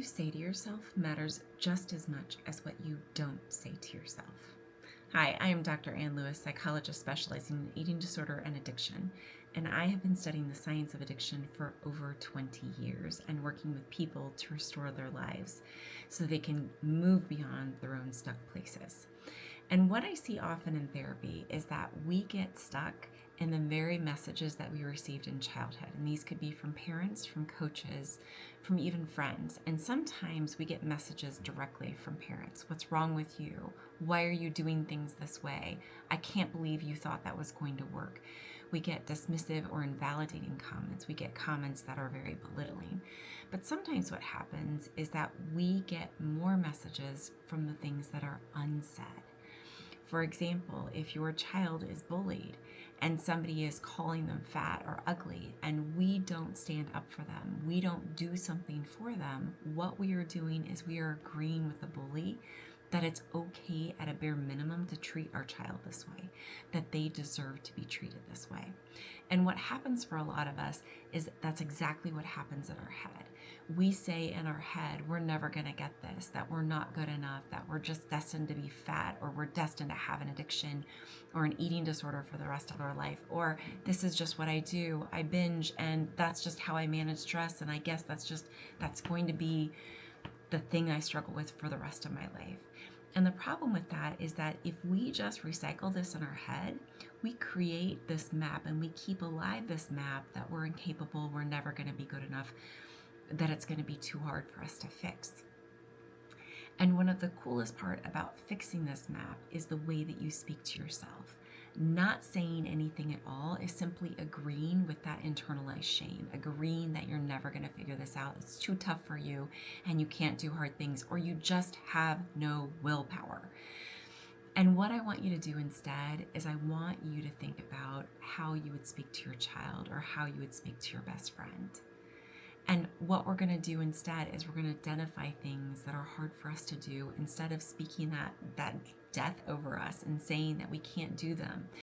you say to yourself matters just as much as what you don't say to yourself. Hi, I am Dr. Ann Lewis, psychologist specializing in eating disorder and addiction, and I have been studying the science of addiction for over 20 years and working with people to restore their lives so they can move beyond their own stuck places. And what I see often in therapy is that we get stuck in the very messages that we received in childhood. And these could be from parents, from coaches, from even friends. And sometimes we get messages directly from parents. What's wrong with you? Why are you doing things this way? I can't believe you thought that was going to work. We get dismissive or invalidating comments. We get comments that are very belittling. But sometimes what happens is that we get more messages from the things that are unsaid. For example, if your child is bullied and somebody is calling them fat or ugly and we don't stand up for them, we don't do something for them, what we are doing is we are agreeing with the bully that it's okay at a bare minimum to treat our child this way, that they deserve to be treated this way. And what happens for a lot of us is that's exactly what happens in our head. We say in our head, we're never going to get this, that we're not good enough, that we're just destined to be fat, or we're destined to have an addiction or an eating disorder for the rest of our life, or this is just what I do. I binge and that's just how I manage stress, and I guess that's going to be the thing I struggle with for the rest of my life. And the problem with that is that if we just recycle this in our head, we create this map and we keep alive this map that we're incapable, we're never going to be good enough, that it's going to be too hard for us to fix. And one of the coolest part about fixing this map is the way that you speak to yourself. Not saying anything at all is simply agreeing with that internalized shame, agreeing that you're never going to figure this out, it's too tough for you, and you can't do hard things, or you just have no willpower. And what I want you to do instead is I want you to think about how you would speak to your child or how you would speak to your best friend. And what we're going to do instead is we're going to identify things that are hard for us to do instead of speaking that death over us and saying that we can't do them.